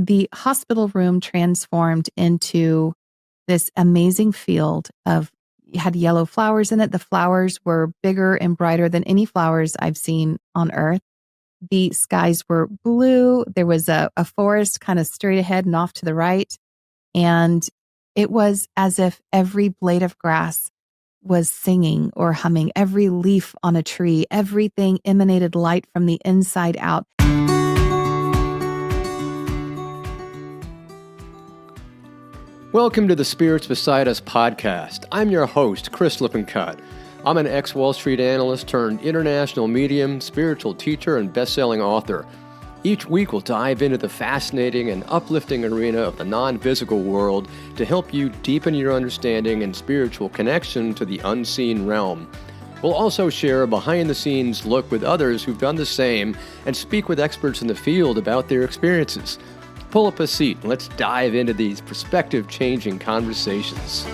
the hospital room transformed into this amazing field of, it had yellow flowers in it. The flowers were bigger and brighter than any flowers I've seen on earth. The skies were blue. There was a forest kind of straight ahead and off to the right. And it was as if every blade of grass was singing or humming. Every leaf on a tree, everything emanated light from the inside out. Welcome to the Spirits Beside Us podcast. I'm your host, Chris Lippincott. I'm an ex-Wall Street analyst turned international medium, spiritual teacher, and best-selling author. Each week we'll dive into the fascinating and uplifting arena of the non-physical world to help you deepen your understanding and spiritual connection to the unseen realm. We'll also share a behind-the-scenes look with others who've done the same and speak with experts in the field about their experiences. Pull up a seat and let's dive into these perspective-changing conversations.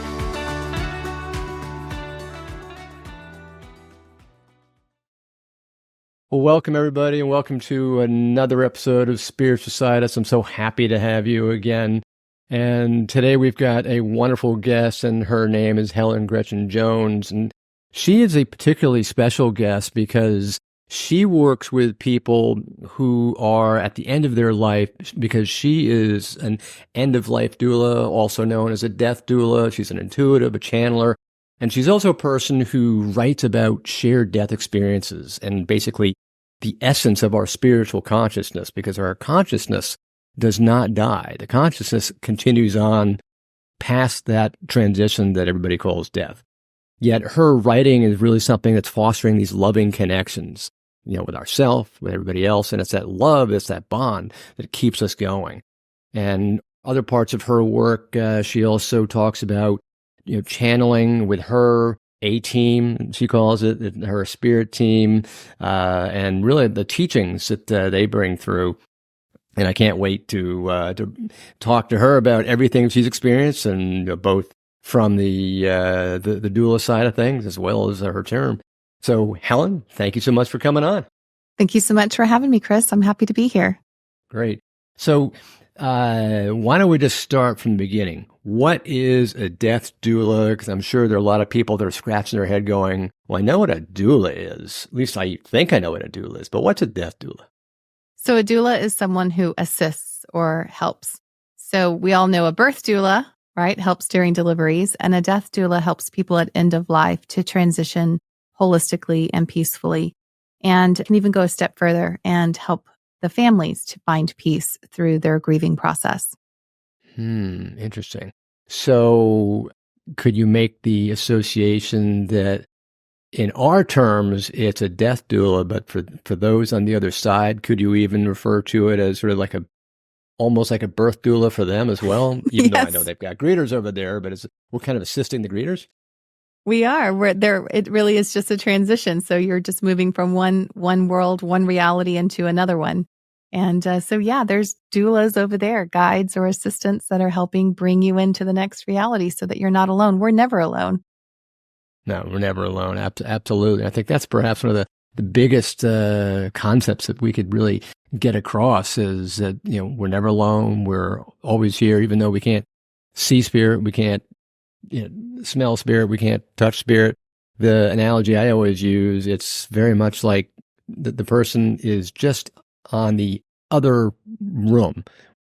Well, welcome everybody, and welcome to another episode of Spirits Beside Us. I'm so happy to have you again. And today we've got a wonderful guest, and her name is Helen Gretchen Jones. And she is a particularly special guest because she works with people who are at the end of their life, because she is an end-of-life doula, also known as a death doula. She's an intuitive, a channeler, and she's also a person who writes about shared death experiences and basically the essence of our spiritual consciousness, because our consciousness does not die. The consciousness continues on past that transition that everybody calls death. Yet her writing is really something that's fostering these loving connections, with ourselves, with everybody else. And it's that love, it's that bond that keeps us going. And other parts of her work, she also talks about, channeling with her A-team, she calls it, her spirit team, and really the teachings that they bring through. And I can't wait to talk to her about everything she's experienced, and both from the doula side of things as well as her term. So, Helen, thank you so much for coming on. Thank you so much for having me, Chris. I'm happy to be here. Great. So, why don't we just start from the beginning? What is a death doula? Because I'm sure there are a lot of people that are scratching their head going, well, I know what a doula is. At least I think I know what a doula is. But what's a death doula? So a doula is someone who assists or helps. So we all know a birth doula, right? Helps during deliveries. And a death doula helps people at end of life to transition holistically and peacefully. And can even go a step further and help the families to find peace through their grieving process. Interesting. So could you make the association that in our terms, it's a death doula, but for those on the other side, could you even refer to it as sort of almost like a birth doula for them as well? Even though I know they've got greeters over there, but we're kind of assisting the greeters? We are. We're there. It really is just a transition. So you're just moving from one world, one reality into another one. And there's doulas over there, guides or assistants that are helping bring you into the next reality so that you're not alone. We're never alone. No, we're never alone. Absolutely. I think that's perhaps one of the biggest concepts that we could really get across is that, we're never alone. We're always here, even though we can't see spirit, we can't smell spirit, we can't touch spirit. The analogy I always use, it's very much like the person is just on the other room.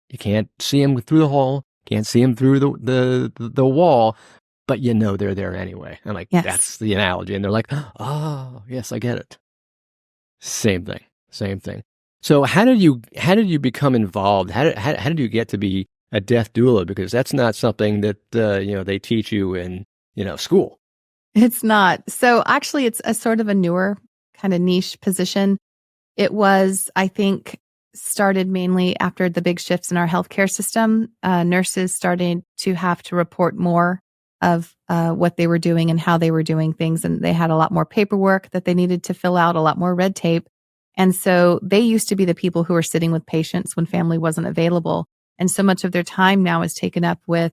You can't see them through the hall, can't see them through the wall, but they're there anyway. I'm like, yes. That's the analogy. And they're like, oh, yes, I get it. Same thing. So how did you become involved? How did you get to be a death doula? Because that's not something that, they teach you in, school. It's not. So actually it's a sort of a newer kind of niche position. It was, I think, started mainly after the big shifts in our healthcare system. Nurses started to have to report more of what they were doing and how they were doing things. And they had a lot more paperwork that they needed to fill out, a lot more red tape. And so they used to be the people who were sitting with patients when family wasn't available. And so much of their time now is taken up with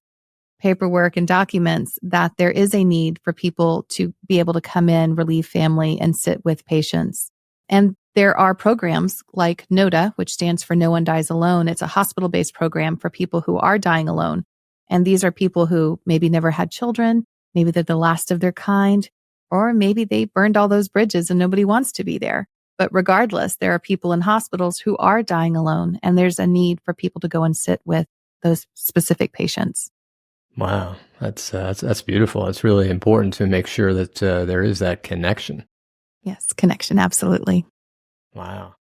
paperwork and documents that there is a need for people to be able to come in, relieve family, and sit with patients. And There are programs like NODA, which stands for No One Dies Alone. It's a hospital-based program for people who are dying alone. And these are people who maybe never had children, maybe they're the last of their kind, or maybe they burned all those bridges and nobody wants to be there. But regardless, there are people in hospitals who are dying alone, and there's a need for people to go and sit with those specific patients. Wow, that's beautiful. It's really important to make sure that there is that connection. Yes, connection, absolutely. Wow.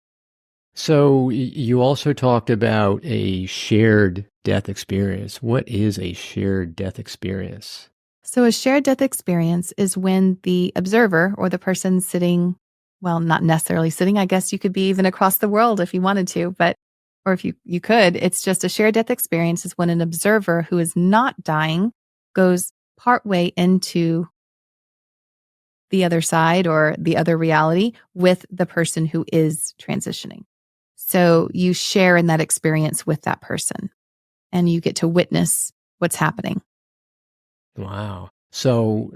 So you also talked about a shared death experience. What is a shared death experience? So a shared death experience is when the observer or the person sitting, well, not necessarily sitting, I guess you could be even across the world if you wanted to, but, or if you could, it's just a shared death experience is when an observer who is not dying goes partway into the other side or the other reality with the person who is transitioning. So you share in that experience with that person and you get to witness what's happening. Wow. So,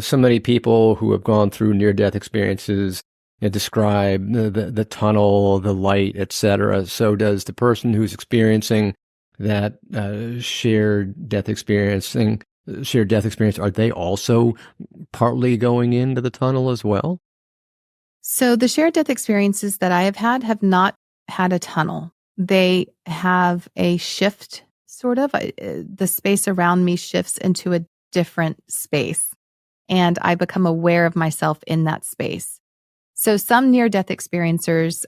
so many people who have gone through near-death experiences describe the tunnel, the light, etc. So does the person who's experiencing that shared death experience, are they also partly going into the tunnel as well? So the shared death experiences that I have not had a tunnel. They have a shift, sort of. The space around me shifts into a different space, and I become aware of myself in that space. So some near-death experiencers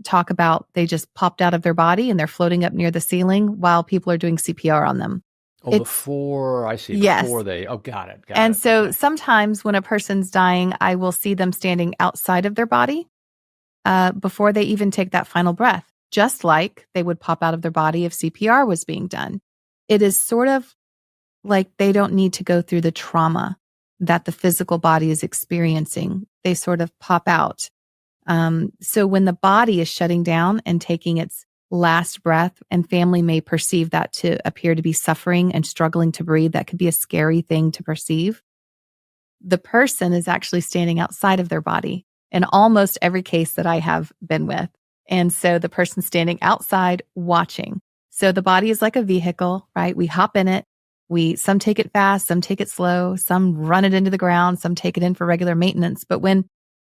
talk about they just popped out of their body and they're floating up near the ceiling while people are doing CPR on them. Oh, before Yes. they, got it. And so Okay. sometimes when a person's dying, I will see them standing outside of their body before they even take that final breath, just like they would pop out of their body if CPR was being done. It is sort of like they don't need to go through the trauma that the physical body is experiencing. They sort of pop out. So when the body is shutting down and taking its last breath, and family may perceive that to appear to be suffering and struggling to breathe, that could be a scary thing to perceive. The person is actually standing outside of their body in almost every case that I have been with. And so the person's standing outside watching. So the body is like a vehicle, right? We hop in it. Some take it fast, some take it slow, some run it into the ground, some take it in for regular maintenance. But when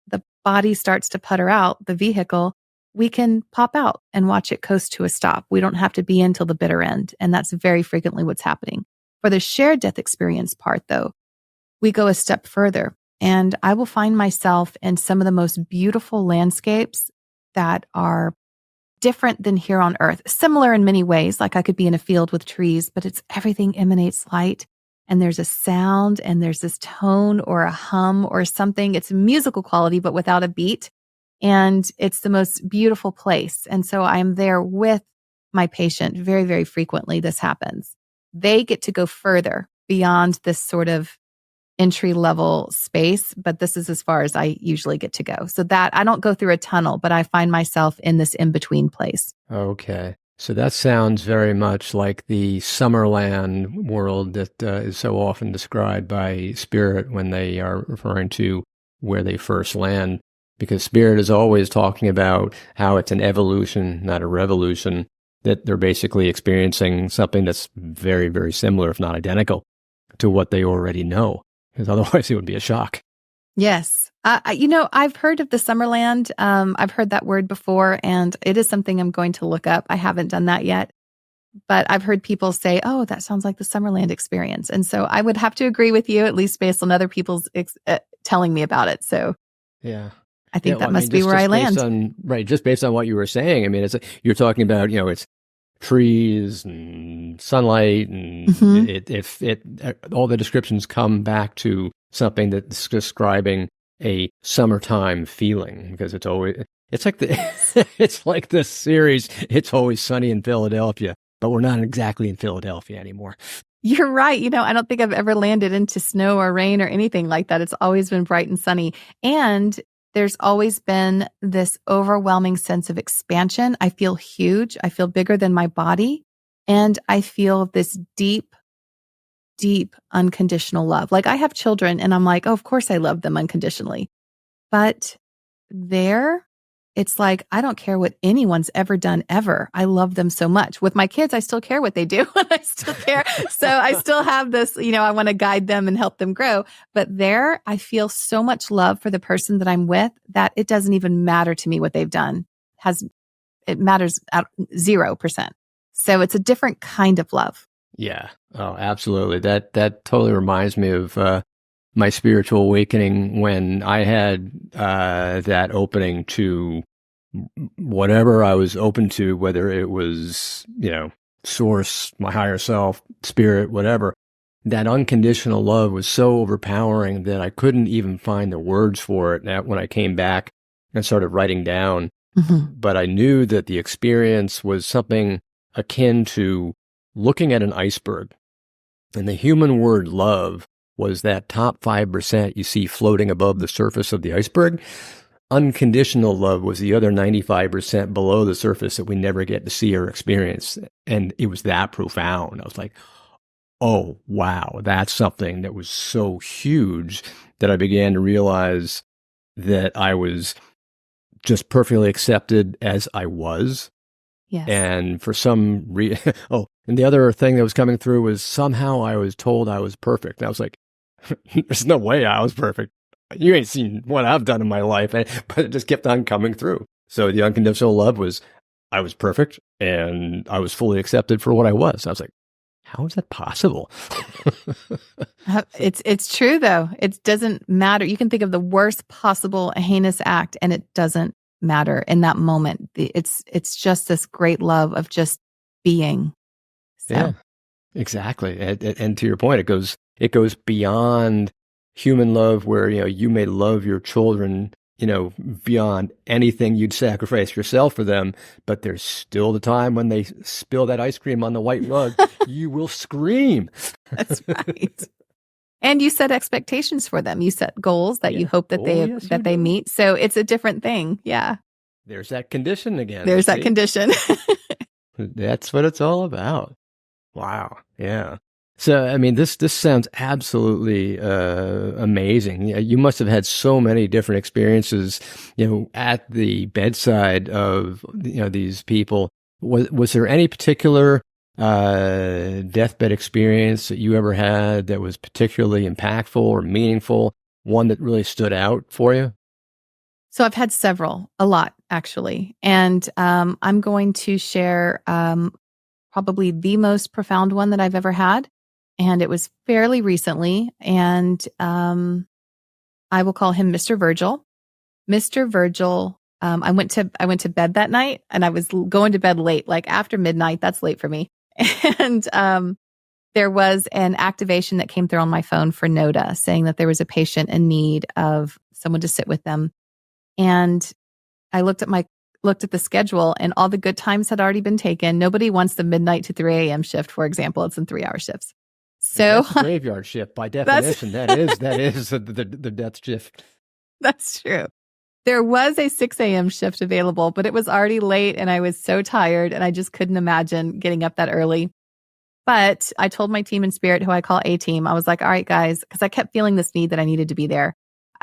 the body starts to putter out, the vehicle, we can pop out and watch it coast to a stop. We don't have to be in till the bitter end. And that's very frequently what's happening. For the shared death experience part, though, we go a step further, and I will find myself in some of the most beautiful landscapes that are different than here on Earth, similar in many ways. Like I could be in a field with trees, but everything emanates light, and there's a sound and there's this tone or a hum or something. It's musical quality, but without a beat. And it's the most beautiful place. And so I'm there with my patient very, very frequently. This happens. They get to go further beyond this sort of entry level space, but this is as far as I usually get to go. So that I don't go through a tunnel, but I find myself in this in between place. Okay. So that sounds very much like the Summerland world that is so often described by Spirit when they are referring to where they first land, because Spirit is always talking about how it's an evolution, not a revolution, that they're basically experiencing something that's very, very similar, if not identical, to what they already know, because otherwise it would be a shock. Yes. I've heard of the Summerland. I've heard that word before, and it is something I'm going to look up. I haven't done that yet, but I've heard people say, oh, that sounds like the Summerland experience. And so I would have to agree with you, at least based on other people's telling me about it. So yeah. I think that must be where I land. Just based on what you were saying. I mean, you're talking about, it's trees and sunlight, and all the descriptions come back to something that's describing a summertime feeling, because it's like it's like the series It's Always Sunny in Philadelphia, but we're not exactly in Philadelphia anymore. You're right. I don't think I've ever landed into snow or rain or anything like that. It's always been bright and sunny. And there's always been this overwhelming sense of expansion. I feel huge. I feel bigger than my body. And I feel this deep, deep unconditional love. Like I have children and I'm like, oh, of course I love them unconditionally. But there, it's like, I don't care what anyone's ever done ever. I love them so much. With my kids, I still care what they do and I still care. So I still have this, I want to guide them and help them grow. But there, I feel so much love for the person that I'm with that it doesn't even matter to me what they've done. It matters at 0%. So it's a different kind of love. Yeah. Oh, absolutely. That totally reminds me of my spiritual awakening when I had that opening to whatever I was open to, whether it was, source, my higher self, spirit, whatever. That unconditional love was so overpowering that I couldn't even find the words for it when I came back and started writing down. Mm-hmm. But I knew that the experience was something akin to looking at an iceberg. And the human word love was that top 5% you see floating above the surface of the iceberg. Unconditional love was the other 95% below the surface that we never get to see or experience. And it was that profound. I was like, oh, wow, that's something that was so huge that I began to realize that I was just perfectly accepted as I was. Yes. And for some reason, and the other thing that was coming through was somehow I was told I was perfect. And I was like, there's no way I was perfect. You ain't seen what I've done in my life. But it just kept on coming through. So the unconditional love was, I was perfect and I was fully accepted for what I was. I was like, how is that possible? It's true though. It doesn't matter. You can think of the worst possible heinous act and it doesn't matter in that moment. It's just this great love of just being. So. Yeah, exactly. And to your point, it goes beyond human love where, you may love your children, beyond anything you'd sacrifice yourself for them. But there's still the time when they spill that ice cream on the white rug, you will scream. That's right. And you set expectations for them. You set goals that you hope that they meet. So it's a different thing. Yeah. There's that condition again. There's that condition. That's what it's all about. Wow. Yeah. So, I mean, this sounds absolutely amazing. You must have had so many different experiences, at the bedside of, these people. Was there any particular deathbed experience that you ever had that was particularly impactful or meaningful, one that really stood out for you? So I've had several, a lot actually. And I'm going to share probably the most profound one that I've ever had. And it was fairly recently. And I will call him Mr. Virgil. Mr. Virgil, I went to bed that night and I was going to bed late, like after midnight. That's late for me. And there was an activation that came through on my phone for NODA saying that there was a patient in need of someone to sit with them. And I looked at the schedule and all the good times had already been taken. Nobody wants the midnight to 3 a.m. shift, for example. It's in 3-hour shifts. So that's a graveyard shift by definition. that is the death shift. That's true. There was a 6 a.m. shift available, but it was already late and I was so tired and I just couldn't imagine getting up that early. But I told my team in spirit, who I call A team, I was like, all right, guys, because I kept feeling this need that I needed to be there.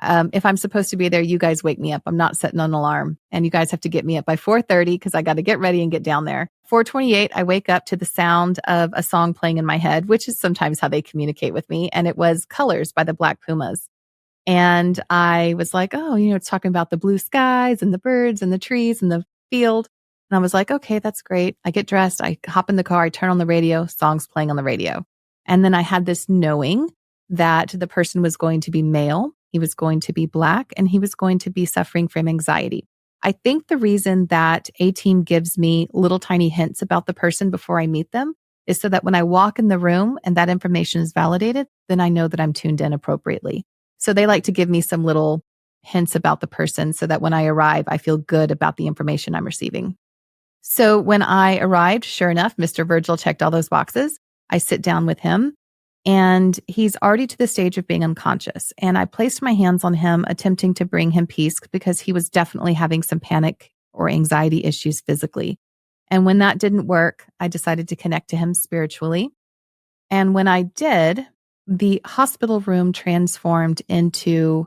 If I'm supposed to be there, you guys wake me up. I'm not setting an alarm and you guys have to get me up by 4:30 because I got to get ready and get down there. 4:28, I wake up to the sound of a song playing in my head, which is sometimes how they communicate with me. And it was Colors by the Black Pumas. And I was like, oh, it's talking about the blue skies and the birds and the trees and the field. And I was like, okay, that's great. I get dressed. I hop in the car. I turn on the radio. Songs playing on the radio. And then I had this knowing that the person was going to be male. He was going to be Black and he was going to be suffering from anxiety. I think the reason that A team gives me little tiny hints about the person before I meet them is so that when I walk in the room and that information is validated, then I know that I'm tuned in appropriately. So they like to give me some little hints about the person so that when I arrive, I feel good about the information I'm receiving. So when I arrived, sure enough, Mr. Virgil checked all those boxes. I sit down with him and he's already to the stage of being unconscious. And I placed my hands on him, attempting to bring him peace because he was definitely having some panic or anxiety issues physically. And when that didn't work, I decided to connect to him spiritually. And when I did, the hospital room transformed into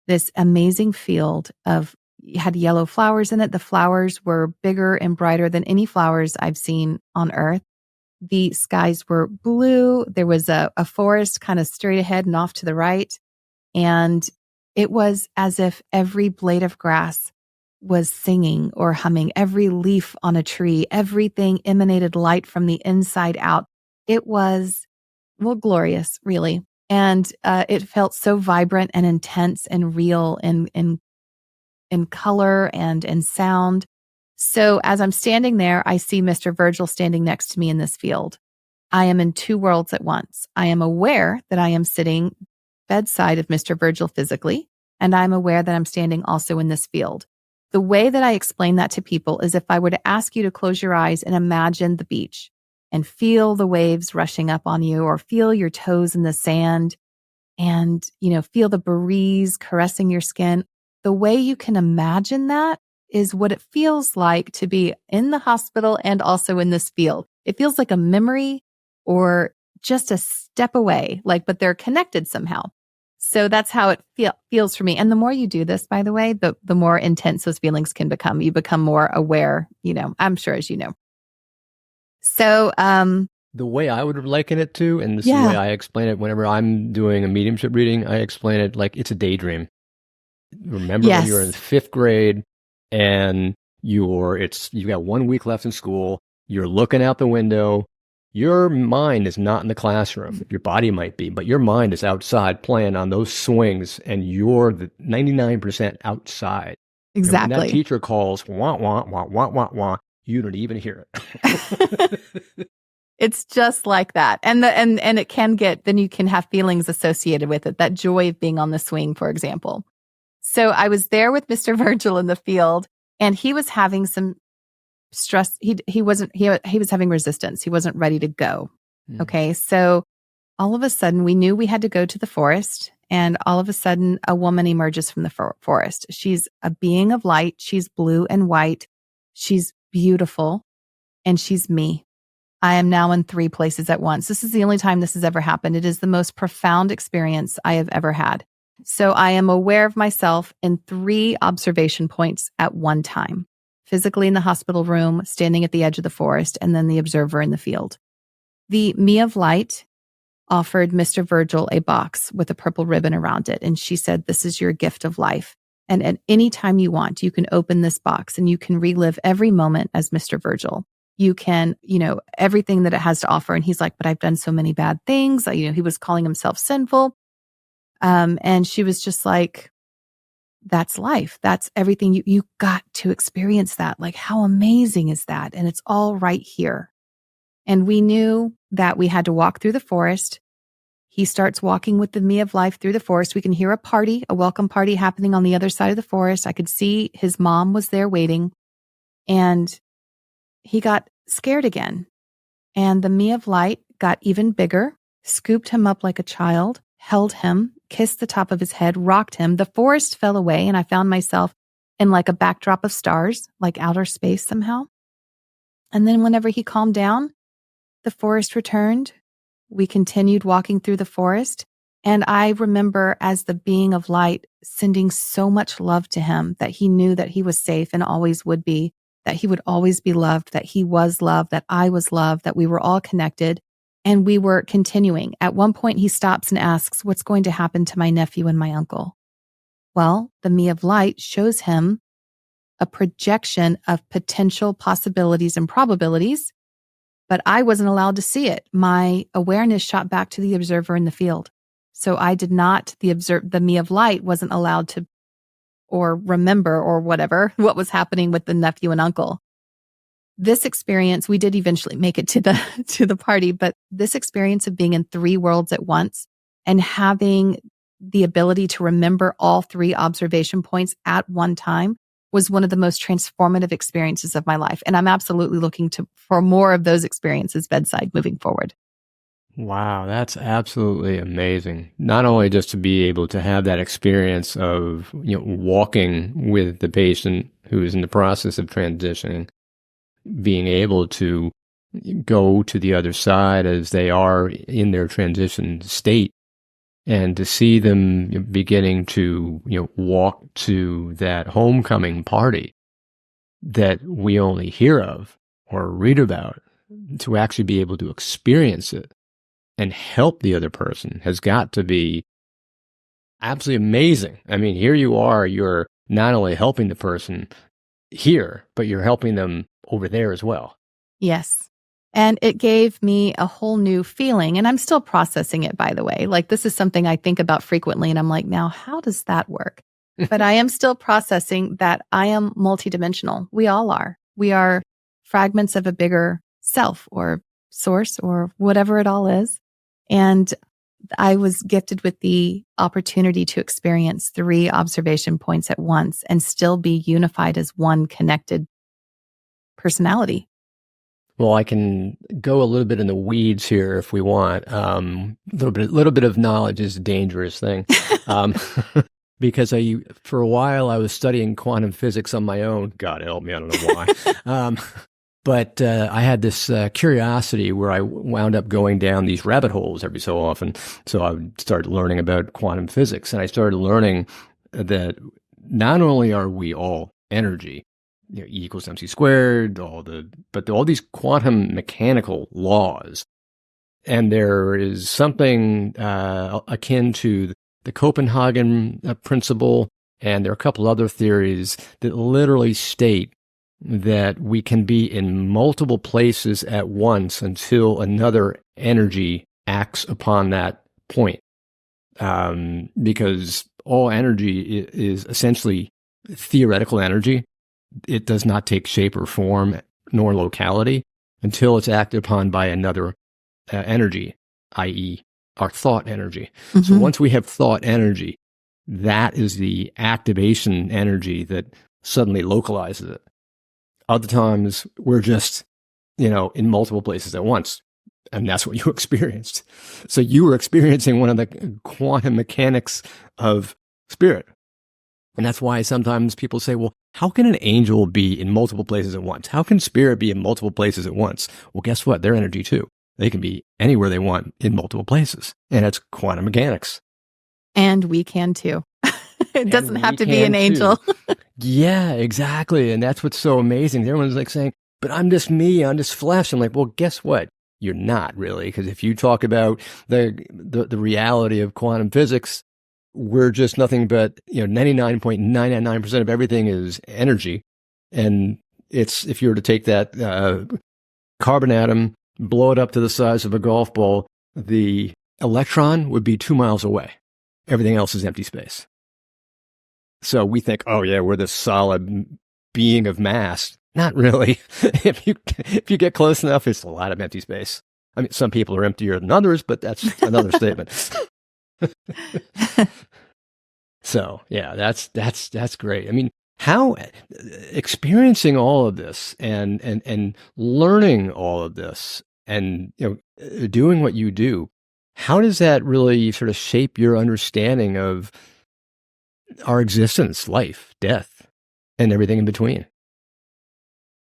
this amazing field of had yellow flowers in it. The flowers were bigger and brighter than any flowers I've seen on earth. The skies were blue. There was a forest kind of straight ahead and off to the right. And it was as if every blade of grass was singing or humming. Every leaf on a tree, everything emanated light from the inside out. It was, well, glorious, really. And it felt so vibrant and intense and real in color and in sound. So as I'm standing there, I see Mr. Virgil standing next to me in this field. I am in two worlds at once. I am aware that I am sitting bedside of Mr. Virgil physically, and I'm aware that I'm standing also in this field. The way that I explain that to people is if I were to ask you to close your eyes and imagine the beach and feel the waves rushing up on you, or feel your toes in the sand and, feel the breeze caressing your skin. The way you can imagine that is what it feels like to be in the hospital and also in this field. It feels like a memory or just a step away, but they're connected somehow. So that's how it feels for me. And the more you do this, by the way, the more intense those feelings can become. You become more aware, I'm sure, as you know. So, the way I would liken it to, and this is the way I explain it whenever I'm doing a mediumship reading, I explain it like it's a daydream. Remember when you're in 5th grade and you got 1 week left in school, you're looking out the window, your mind is not in the classroom. Your body might be, but your mind is outside playing on those swings, and you're the 99% outside. Exactly. And when that teacher calls, wah, wah, wah, wah, wah, wah, you don't even hear it. It's just like that. And it can then you can have feelings associated with it, that joy of being on the swing, for example. So I was there with Mr. Virgil in the field, and he was having some stress. He was having resistance. He wasn't ready to go. Okay. So all of a sudden we knew we had to go to the forest, and all of a sudden a woman emerges from the forest. She's a being of light. She's blue and white. She's beautiful, and she's me. I am now in 3 places at once. This is the only time this has ever happened. It is the most profound experience I have ever had. So I am aware of myself in 3 observation points at one time. Physically in the hospital room, standing at the edge of the forest, and then the observer in the field. The me of light offered Mr. Virgil a box with a purple ribbon around it. And she said, "This is your gift of life. And at any time you want, you can open this box and you can relive every moment as Mr. Virgil. You can, everything that it has to offer." And he's like, "But I've done so many bad things." He was calling himself sinful. And she was just like, "That's life. That's everything. You got to experience that. Like, how amazing is that? And it's all right here." And we knew that we had to walk through the forest. He starts walking with the me of life through the forest. We can hear a welcome party happening on the other side of the forest. I could see his mom was there waiting, and he got scared again. And the me of light got even bigger, scooped him up like a child, held him, kissed the top of his head, rocked him. The forest fell away, and I found myself in like a backdrop of stars, like outer space somehow. And then whenever he calmed down, the forest returned. We continued walking through the forest. And I remember, as the being of light, sending so much love to him that he knew that he was safe and always would be, that he would always be loved, that he was loved, that I was loved, that we were all connected. And we were continuing. At one point, he stops and asks, "What's going to happen to my nephew and my uncle?" Well, the me of light shows him a projection of potential possibilities and probabilities, but I wasn't allowed to see it. My awareness shot back to the observer in the field. So I did not, the me of light wasn't allowed to, or remember, or whatever, what was happening with the nephew and uncle. This experience, we did eventually make it to the party, but this experience of being in 3 worlds at once and having the ability to remember all 3 observation points at one time was one of the most transformative experiences of my life. And I'm absolutely looking for more of those experiences bedside moving forward. Wow, that's absolutely amazing. Not only just to be able to have that experience of, walking with the patient who is in the process of transitioning, being able to go to the other side as they are in their transition state, and to see them beginning to, walk to that homecoming party that we only hear of or read about, to actually be able to experience it and help the other person has got to be absolutely amazing. I mean, here you are, you're not only helping the person here, but you're helping them over there as well. Yes. And it gave me a whole new feeling. And I'm still processing it, by the way. Like, this is something I think about frequently. And I'm like, now, how does that work? But I am still processing that I am multidimensional. We all are. We are fragments of a bigger self or source or whatever it all is. And I was gifted with the opportunity to experience 3 observation points at once and still be unified as one connected personality. Well, I can go a little bit in the weeds here if we want. Little bit of knowledge is a dangerous thing. Because for a while I was studying quantum physics on my own. God help me, I don't know why. But I had this curiosity where I wound up going down these rabbit holes every so often. So I would start learning about quantum physics, and I started learning that not only are we all energy, E equals MC squared, but all these quantum mechanical laws, and there is something akin to the Copenhagen principle, and there are a couple other theories that literally state that we can be in multiple places at once until another energy acts upon that point. Because all energy is essentially theoretical energy. It does not take shape or form nor locality until it's acted upon by another energy, i.e., our thought energy. Mm-hmm. So once we have thought energy, that is the activation energy that suddenly localizes it. Other times, we're just, in multiple places at once. And that's what you experienced. So you were experiencing one of the quantum mechanics of spirit. And that's why sometimes people say, well, how can an angel be in multiple places at once? How can spirit be in multiple places at once? Well, guess what? They're energy too. They can be anywhere they want in multiple places. And it's quantum mechanics. And we can too. It doesn't have to be an angel. Yeah, exactly. And that's what's so amazing. Everyone's like saying, but I'm just me, I'm just flesh. I'm like, well, guess what? You're not really. Because if you talk about the reality of quantum physics, we're just nothing but 99.999% of everything is energy. And it's, if you were to take that carbon atom, blow it up to the size of a golf ball, the electron would be 2 miles away. Everything else is empty space. So we think, oh yeah, we're this solid being of mass. Not really. If you get close enough, it's a lot of empty space. I mean, some people are emptier than others, but that's another statement. So yeah, that's great. I mean, how experiencing all of this and learning all of this and doing what you do, how does that really sort of shape your understanding of our existence, life, death, and everything in between?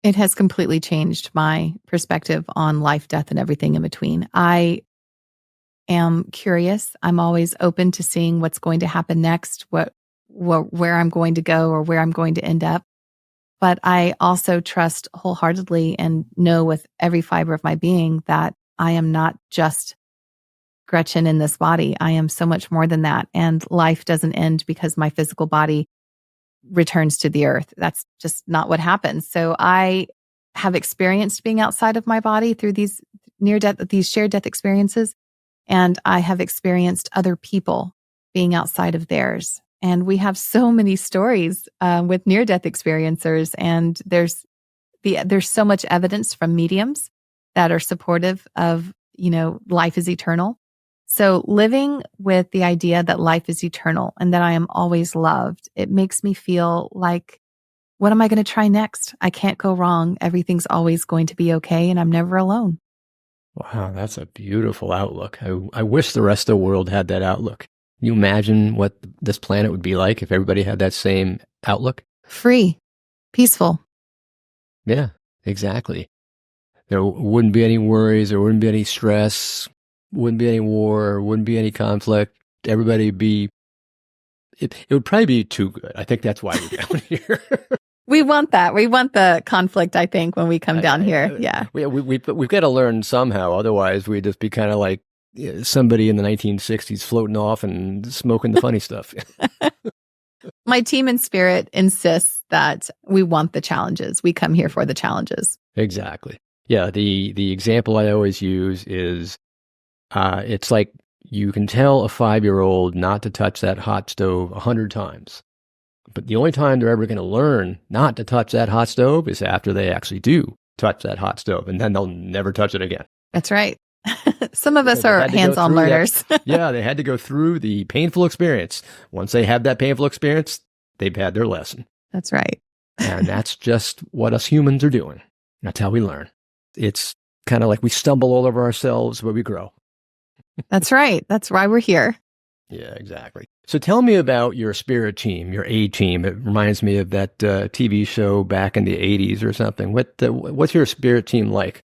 It has completely changed my perspective on life, death, and everything in between. I am curious. I'm always open to seeing what's going to happen next, where I'm going to go or where I'm going to end up. But I also trust wholeheartedly and know with every fiber of my being that I am not just Gretchen in this body. I am so much more than that. And life doesn't end because my physical body returns to the earth. That's just not what happens. So I have experienced being outside of my body through these these shared death experiences. And I have experienced other people being outside of theirs. And we have so many stories with near-death experiencers. And there's so much evidence from mediums that are supportive of, life is eternal. So living with the idea that life is eternal and that I am always loved, it makes me feel like, what am I going to try next? I can't go wrong. Everything's always going to be okay, and I'm never alone. Wow, that's a beautiful outlook. I wish the rest of the world had that outlook. Can you imagine what this planet would be like if everybody had that same outlook? Free, peaceful. Yeah, exactly. There wouldn't be any worries. There wouldn't be any stress. Wouldn't be any war. Wouldn't be any conflict. everybody be, it would probably be too good. I think that's why we're down here. We want that. We want the conflict, I think, when we come down here. Yeah. We've got to learn somehow. Otherwise, we'd just be kind of like somebody in the 1960s floating off and smoking the funny stuff. My team in spirit insists that we want the challenges. We come here for the challenges. Exactly. Yeah. The example I always use is it's like you can tell a 5-year-old not to touch that hot stove 100 times. But the only time they're ever going to learn not to touch that hot stove is after they actually do touch that hot stove, and then they'll never touch it again. That's right. Some of us are hands-on learners. Yeah, they had to go through the painful experience. Once they have that painful experience, they've had their lesson. That's right. And that's just what us humans are doing. That's how we learn. It's kind of like we stumble all over ourselves, but we grow. That's right. That's why we're here. Yeah, exactly. So tell me about your spirit team, your A team. It reminds me of that TV show back in the 80s or something. What's your spirit team like?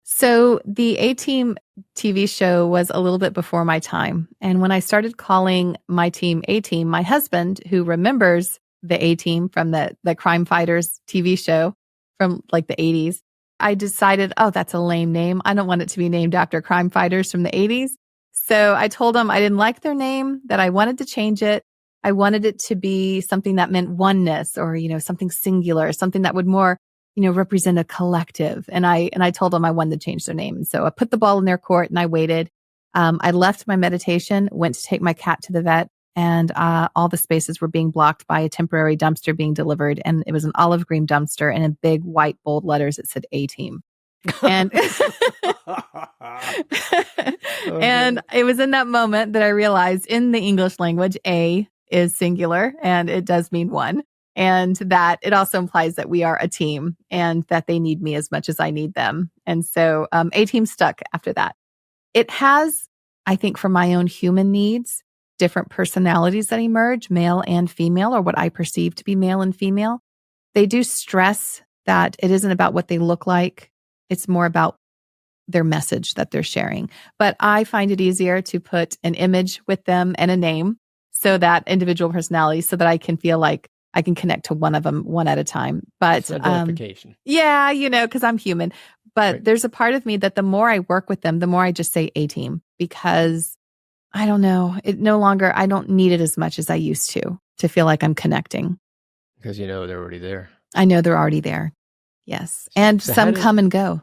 So the A Team TV show was a little bit before my time. And when I started calling my team A Team, my husband, who remembers the A Team from the Crime Fighters TV show from like the 80s, I decided, oh, that's a lame name. I don't want it to be named after crime fighters from the 80s. So I told him I didn't like their name, that I wanted to change it. I wanted it to be something that meant oneness or, something singular, something that would more, represent a collective. And I told them I wanted to change their name. And so I put the ball in their court and I waited. I left my meditation, went to take my cat to the vet, and all the spaces were being blocked by a temporary dumpster being delivered. And it was an olive green dumpster, and in big white bold letters, it said A Team. And and it was in that moment that I realized in the English language, A is singular and it does mean one. And that it also implies that we are a team and that they need me as much as I need them. And so A Team stuck after that. It has, I think, for my own human needs, different personalities that emerge, male and female, or what I perceive to be male and female. They do stress that it isn't about what they look like. It's more about their message that they're sharing. But I find it easier to put an image with them and a name, so that individual personality, so that I can feel like I can connect to one of them one at a time. But identification. Yeah, because I'm human. But Right. There's a part of me that the more I work with them, the more I just say A Team, because I don't know, I don't need it as much as I used to feel like I'm connecting. Because they're already there. I know they're already there. Yes. And So some come and go.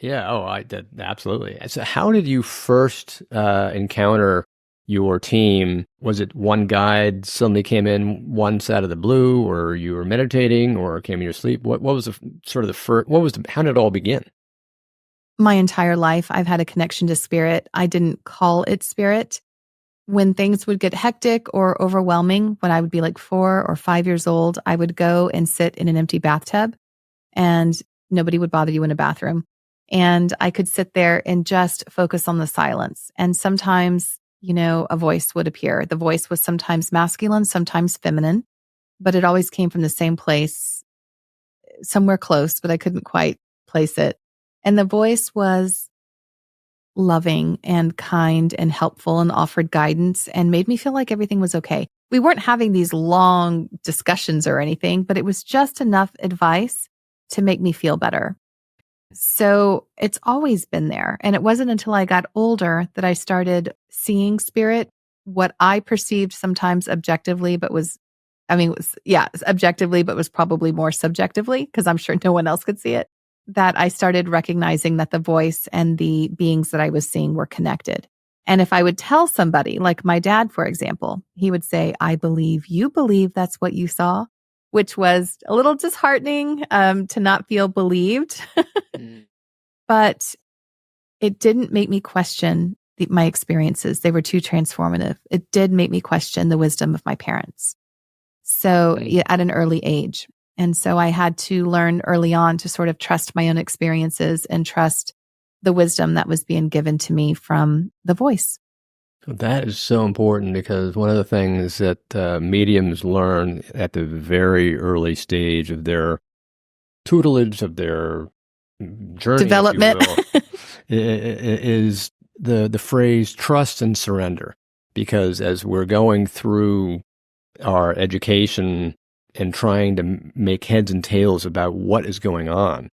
Yeah. Oh, I did. Absolutely. So how did you first encounter your team? Was it one guide suddenly came in once out of the blue, or you were meditating, or came in your sleep? What was the sort of the first, how did it all begin? My entire life, I've had a connection to spirit. I didn't call it spirit. When things would get hectic or overwhelming, when I would be like 4 or 5 years old, I would go and sit in an empty bathtub, and nobody would bother you in a bathroom. And I could sit there and just focus on the silence. And sometimes, a voice would appear. The voice was sometimes masculine, sometimes feminine, but it always came from the same place, somewhere close, but I couldn't quite place it. And the voice was loving and kind and helpful and offered guidance and made me feel like everything was okay. We weren't having these long discussions or anything, but it was just enough advice to make me feel better. So it's always been there. And it wasn't until I got older that I started seeing spirit, what I perceived sometimes objectively, but objectively, but was probably more subjectively, because I'm sure no one else could see it, that I started recognizing that the voice and the beings that I was seeing were connected. And if I would tell somebody, like my dad, for example, he would say, I believe you believe that's what you saw, which was a little disheartening to not feel believed. But it didn't make me question my experiences. They were too transformative. It did make me question the wisdom of my parents. So at an early age. And so I had to learn early on to sort of trust my own experiences and trust the wisdom that was being given to me from the voice. That is so important, because one of the things that mediums learn at the very early stage of their tutelage, of their journey, Development, if you will, is the phrase trust and surrender. because as we're going through our education and trying to make heads and tails about what is going on,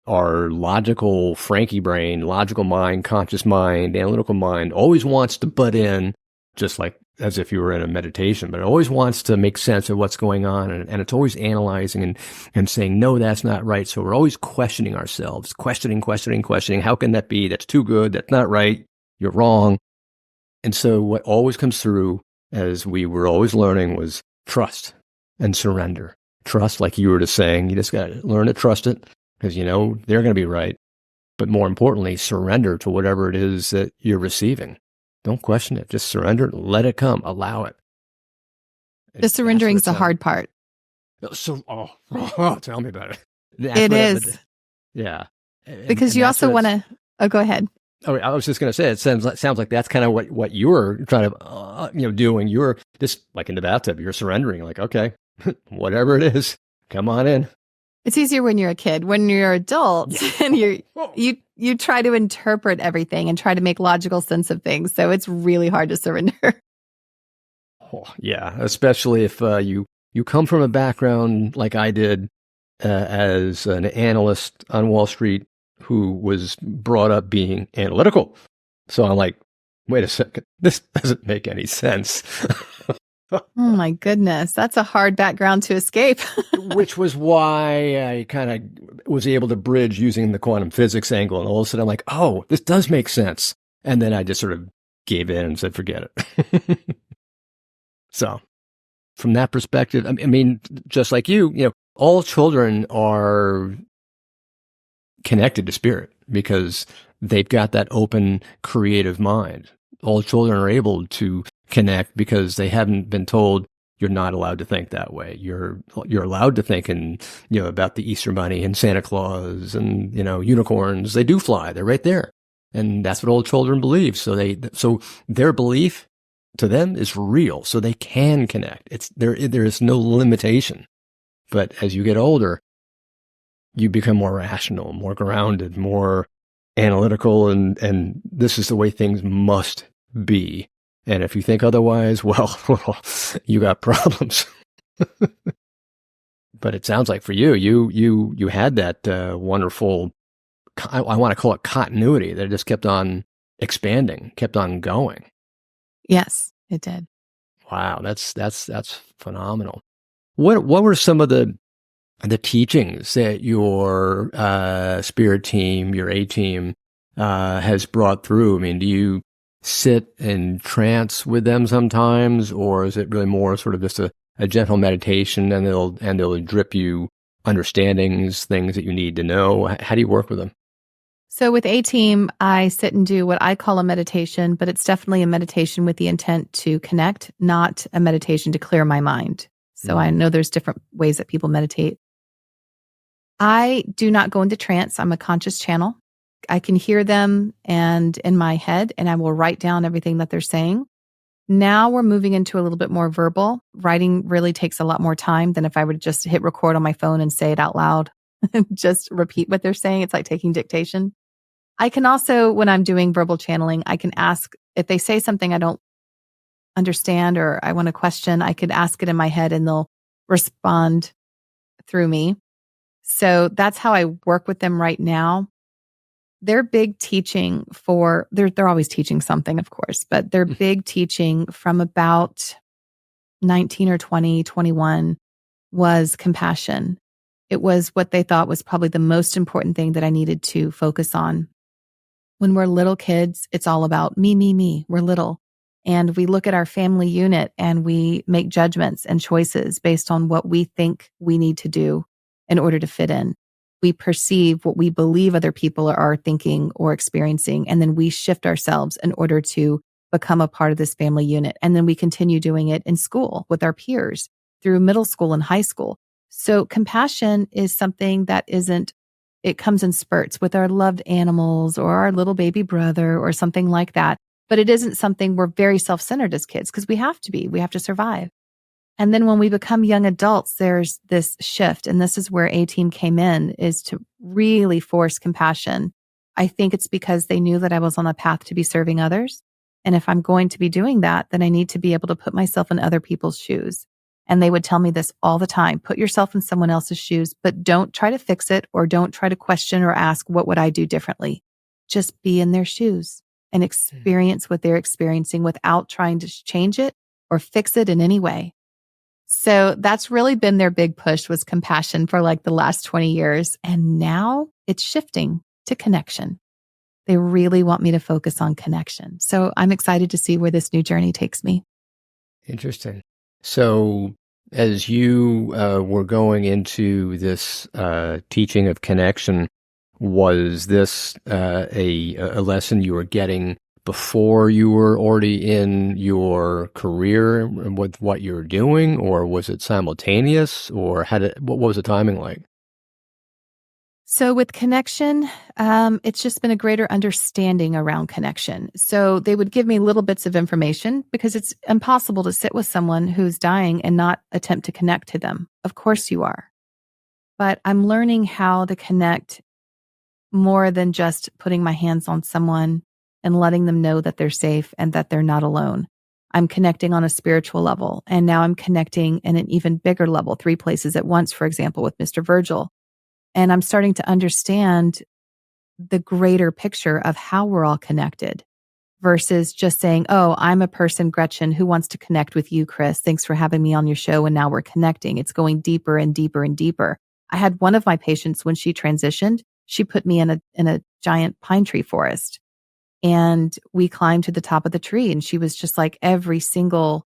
our logical Frankie brain, logical mind, conscious mind, analytical mind always wants to butt in, just like as if you were in a meditation, but it always wants to make sense of what's going on. And it's always analyzing and saying, no, that's not right. So we're always questioning ourselves, questioning. How can that be? That's too good. That's not right. You're wrong. And so what always comes through, as we were always learning, was trust and surrender. Trust, like you were just saying, you just got to learn to trust it because they're going to be right. But more importantly, surrender to whatever it is that you're receiving. Don't question it. Just surrender. Let it come. Allow it. The surrendering is the hard part. So, tell me about it. It is. Yeah. Because you also want to. Oh, go ahead. Oh, I was just going to say, it sounds like that's kind of what you were trying to, doing. You were just like in the bathtub. You're surrendering. Like, okay, whatever it is, come on in. It's easier when you're a kid. When you're an adult, and you try to interpret everything and try to make logical sense of things. So it's really hard to surrender. Oh, yeah, especially if you come from a background like I did as an analyst on Wall Street who was brought up being analytical. So I'm like, wait a second, this doesn't make any sense. Oh my goodness, that's a hard background to escape. Which was why I kind of was able to bridge using the quantum physics angle. And all of a sudden I'm like, oh, this does make sense. And then I just sort of gave in and said, forget it. So from that perspective, I mean, just like all children are connected to spirit because they've got that open, creative mind. All children are able to connect because they haven't been told you're not allowed to think that way. You're allowed to think about the Easter Bunny and Santa Claus and unicorns. They do fly. They're right there, and that's what all children believe. So their belief to them is real. So they can connect. There is no limitation. But as you get older, you become more rational, more grounded, more analytical, and this is the way things must be. And if you think otherwise, well, you got problems. But it sounds like for you had that wonderful, I want to call it continuity, that it just kept on expanding, kept on going. Yes, it did. Wow, that's phenomenal. What were some of the teachings that your spirit team, your A team, has brought through? I mean, do you sit in trance with them sometimes, or is it really more sort of just a gentle meditation, and they'll drip you understandings, things that you need to know? How do you work with them? So with A team, I sit and do what I call a meditation, but it's definitely a meditation with the intent to connect, not a meditation to clear my mind. So I know there's different ways that people meditate. I do not go into trance. I'm a conscious channel. I can hear them and in my head, and I will write down everything that they're saying. Now we're moving into a little bit more verbal. Writing really takes a lot more time than if I would just hit record on my phone and say it out loud and just repeat what they're saying. It's like taking dictation. I can also, when I'm doing verbal channeling, I can ask if they say something I don't understand or I want to question, I could ask it in my head and they'll respond through me. So that's how I work with them right now. Their big teaching they're always teaching something, of course, but their big teaching from about 19 or 20, 21 was compassion. It was what they thought was probably the most important thing that I needed to focus on. When we're little kids, it's all about me, me, me. We're little. And we look at our family unit and we make judgments and choices based on what we think we need to do in order to fit in. We perceive what we believe other people are thinking or experiencing, and then we shift ourselves in order to become a part of this family unit. And then we continue doing it in school with our peers through middle school and high school. So compassion is something that it comes in spurts with our loved animals or our little baby brother or something like that. But it isn't something we're very self-centered as kids because we have to survive. And then when we become young adults, there's this shift. And this is where A-Team came in, is to really force compassion. I think it's because they knew that I was on a path to be serving others. And if I'm going to be doing that, then I need to be able to put myself in other people's shoes. And they would tell me this all the time. Put yourself in someone else's shoes, but don't try to fix it or don't try to question or ask, what would I do differently? Just be in their shoes and experience what they're experiencing without trying to change it or fix it in any way. So that's really been their big push, was compassion, for like the last 20 years. And now it's shifting to connection. They really want me to focus on connection. So I'm excited to see where this new journey takes me. Interesting. So as you were going into this teaching of connection, was this a lesson you were getting before you were already in your career with what you were doing, or was it simultaneous, or what was the timing like? So with connection, it's just been a greater understanding around connection. So they would give me little bits of information because it's impossible to sit with someone who's dying and not attempt to connect to them. Of course you are. But I'm learning how to connect more than just putting my hands on someone and letting them know that they're safe and that they're not alone. I'm connecting on a spiritual level. And now I'm connecting in an even bigger level, 3 places at once, for example, with Mr. Virgil. And I'm starting to understand the greater picture of how we're all connected versus just saying, oh, I'm a person, Gretchen, who wants to connect with you, Chris. Thanks for having me on your show. And now we're connecting. It's going deeper and deeper and deeper. I had one of my patients, when she transitioned, she put me in a giant pine tree forest, and we climbed to the top of the tree. And she was just like, every single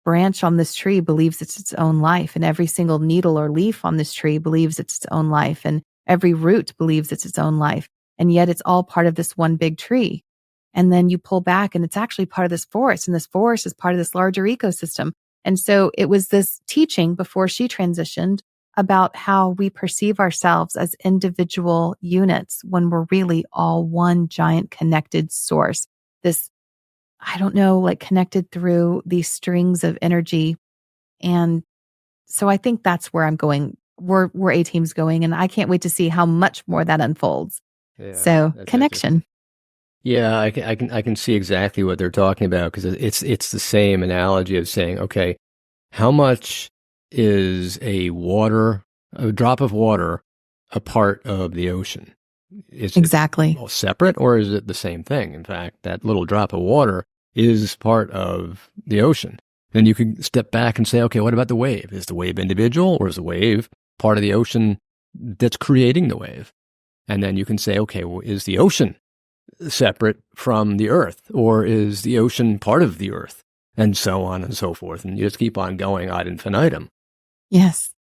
branch on this tree believes it's its own life, and every single needle or leaf on this tree believes it's its own life, and every root believes it's its own life. And yet it's all part of this one big tree. And then you pull back and it's actually part of this forest, and this forest is part of this larger ecosystem. And so it was this teaching before she transitioned about how we perceive ourselves as individual units when we're really all one giant connected source. This, I don't know, like connected through these strings of energy. And so I think that's where I'm going, where A-Team's going. And I can't wait to see how much more that unfolds. Yeah, So that's connection. Yeah, I can see exactly what they're talking about, because it's the same analogy of saying, okay, how much is a drop of water, a part of the ocean? Is it Exactly. all separate, or is it the same thing? In fact, that little drop of water is part of the ocean. Then you can step back and say, okay, what about the wave? Is the wave individual, or is the wave part of the ocean that's creating the wave? And then you can say, okay, well, is the ocean separate from the earth, or is the ocean part of the earth? And so on and so forth. And you just keep on going ad infinitum. Yes.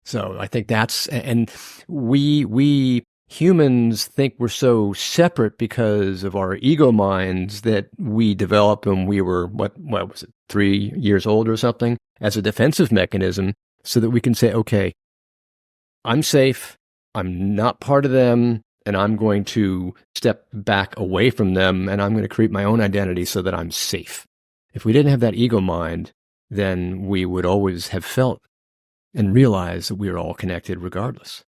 So I think and we humans think we're so separate because of our ego minds that we developed when we were, what was it, 3 years old or something, as a defensive mechanism, so that we can say, okay, I'm safe, I'm not part of them, and I'm going to step back away from them, and I'm going to create my own identity so that I'm safe. If we didn't have that ego mind, then we would always have felt and realized that we are all connected regardless.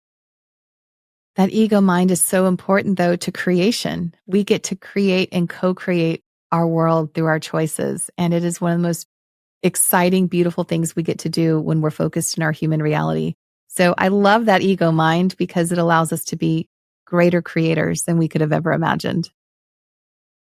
That ego mind is so important, though, to creation. We get to create and co-create our world through our choices. And it is one of the most exciting, beautiful things we get to do when we're focused in our human reality. So I love that ego mind because it allows us to be greater creators than we could have ever imagined.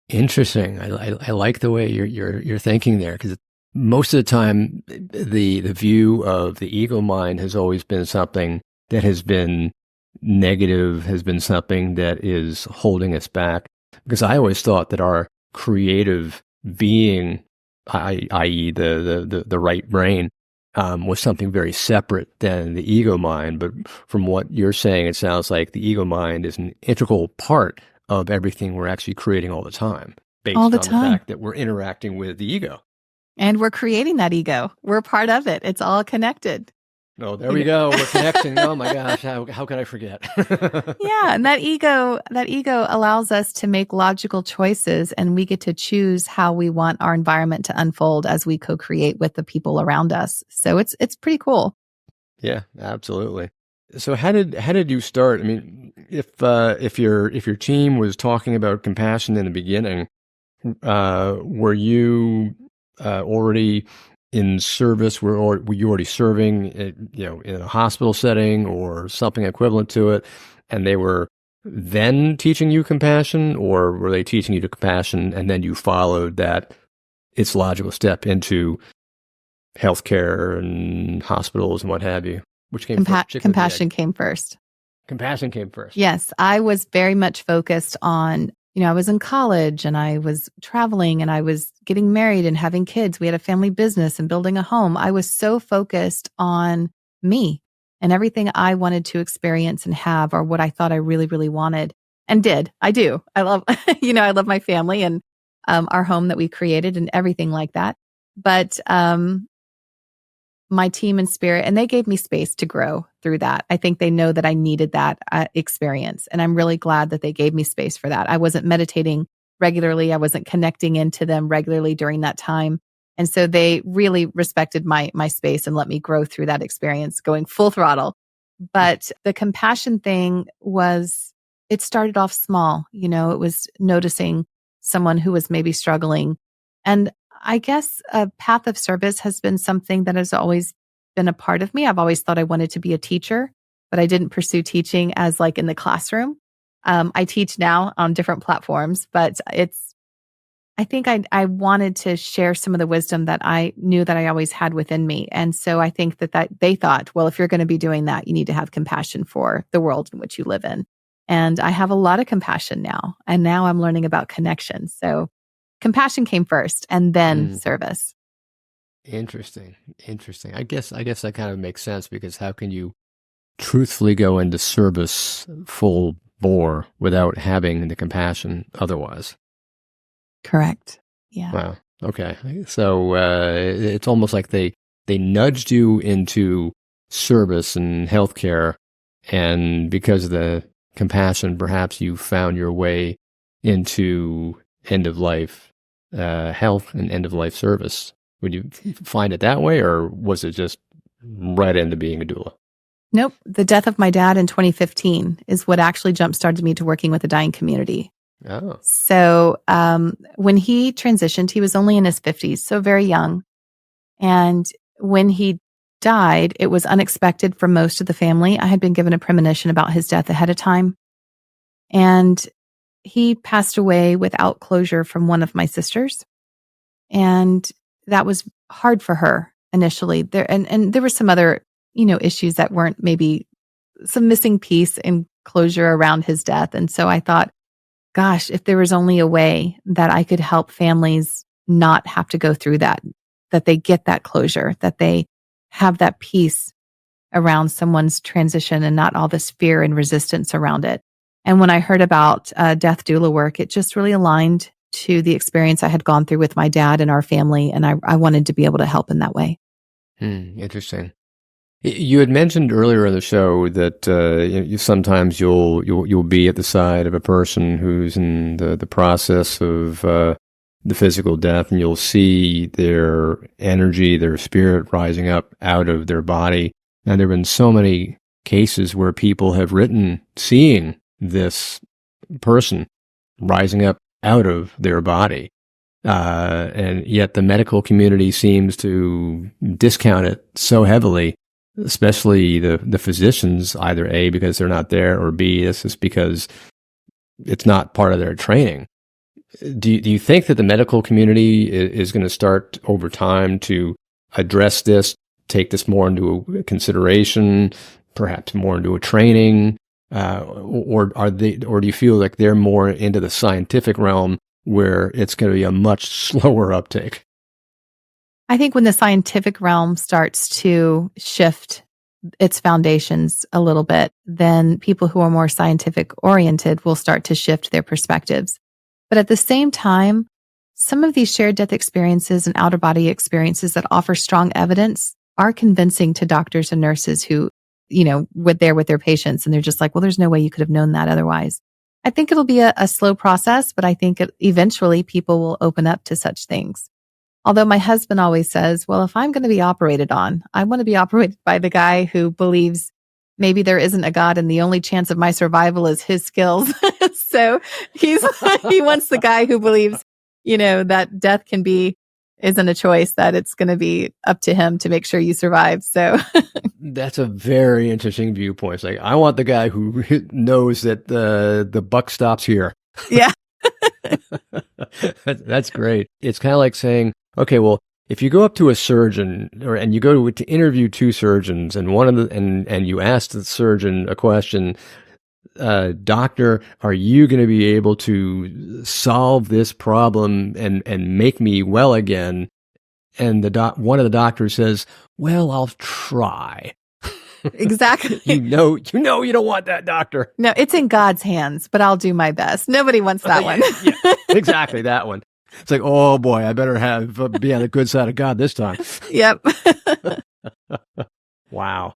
Interesting. I like the way you're thinking there, because most of the time the view of the ego mind has always been something that has been negative, has been something that is holding us back. Because I always thought that our creative being, i.e. the right brain, was something very separate than the ego mind. But from what you're saying, it sounds like the ego mind is an integral part of everything we're actually creating all the time, based All the on the time. fact that we're interacting with the ego. And we're creating that ego. We're part of it. It's all connected. Oh, there we go. We're connecting. Oh my gosh, how could I forget? Yeah, and that ego allows us to make logical choices, and we get to choose how we want our environment to unfold as we co-create with the people around us. So it's pretty cool. Yeah, absolutely. So how did you start? I mean, if your team was talking about compassion in the beginning, were you already in service? Were you already serving, in a hospital setting or something equivalent to it, and they were then teaching you compassion, or were they teaching you to compassion and then you followed that its logical step into healthcare and hospitals and what have you? Which came first? Compassion came first. Compassion came first. Yes, I was very much focused on, I was in college and I was traveling and I was getting married and having kids. We had a family business and building a home. I was so focused on me and everything I wanted to experience and have, or what I thought I really, really wanted and did. I do. I love, I love my family and our home that we created and everything like that. But my team and spirit, and they gave me space to grow through that. I think they know that I needed that experience. And I'm really glad that they gave me space for that. I wasn't meditating regularly. I wasn't connecting into them regularly during that time. And so they really respected my space and let me grow through that experience going full throttle. But the compassion thing it started off small. It was noticing someone who was maybe struggling. And I guess a path of service has been something that has always been a part of me. I've always thought I wanted to be a teacher, but I didn't pursue teaching as like in the classroom. I teach now on different platforms, but I think I wanted to share some of the wisdom that I knew that I always had within me. And so I think that they thought, well, if you're going to be doing that, you need to have compassion for the world in which you live in. And I have a lot of compassion now. And now I'm learning about connection. So compassion came first and then service. Interesting. I guess that kind of makes sense, because how can you truthfully go into service full bore without having the compassion otherwise? Correct. Yeah. Wow. Okay. So it's almost like they nudged you into service and healthcare, and because of the compassion, perhaps you found your way into end of life health and end of life service. Would you find it that way, or was it just right into being a doula? Nope. The death of my dad in 2015 is what actually jump-started me to working with the dying community. Oh. So when he transitioned, he was only in his 50s, so very young. And when he died, it was unexpected for most of the family. I had been given a premonition about his death ahead of time. And he passed away without closure from one of my sisters. And that was hard for her initially. And there were some other, issues that weren't, maybe some missing piece and closure around his death. And so I thought, gosh, if there was only a way that I could help families not have to go through that they get that closure, that they have that peace around someone's transition and not all this fear and resistance around it. And when I heard about death doula work, it just really aligned to the experience I had gone through with my dad and our family. And I wanted to be able to help in that way. Interesting. You had mentioned earlier in the show that sometimes you'll be at the side of a person who's in the process of the physical death, and you'll see their energy, their spirit rising up out of their body. And there have been so many cases where people have written seeing this person rising up out of their body. And yet the medical community seems to discount it so heavily, especially the physicians, either A, because they're not there, or B, this is because it's not part of their training. Do you think that the medical community is going to start over time to address this, take this more into consideration, perhaps more into a training, or do you feel like they're more into the scientific realm where it's going to be a much slower uptake? I think when the scientific realm starts to shift its foundations a little bit, then people who are more scientific oriented will start to shift their perspectives. But at the same time, some of these shared death experiences and outer body experiences that offer strong evidence are convincing to doctors and nurses who, with their patients, and they're just like, well, there's no way you could have known that otherwise. I think it'll be a slow process, but I think eventually people will open up to such things. Although my husband always says, well, if I'm going to be operated on, I want to be operated by the guy who believes maybe there isn't a God and the only chance of my survival is his skills. So he wants the guy who believes that death isn't a choice, that it's going to be up to him to make sure you survive. So that's a very interesting viewpoint. It's like, I want the guy who knows that the buck stops here. Yeah. That's great. It's kind of like saying, okay, well, if you go up to a surgeon and you go to interview two surgeons and and you ask the surgeon a question, doctor, are you going to be able to solve this problem and make me well again? And one of the doctors says, well, I'll try. Exactly. You know, you don't want that, doctor. No, it's in God's hands, but I'll do my best. Nobody wants that one. Yeah, exactly, that one. It's like, oh boy, I better be on the good side of God this time. Yep. Wow.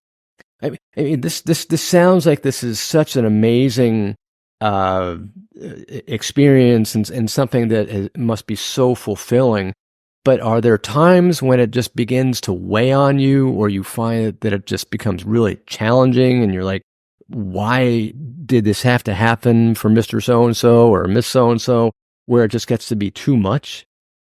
I mean, this sounds like this is such an amazing experience and something that must be so fulfilling. But are there times when it just begins to weigh on you, or you find that it just becomes really challenging and you're like, why did this have to happen for Mr. So-and-so or Miss So-and-so, where it just gets to be too much?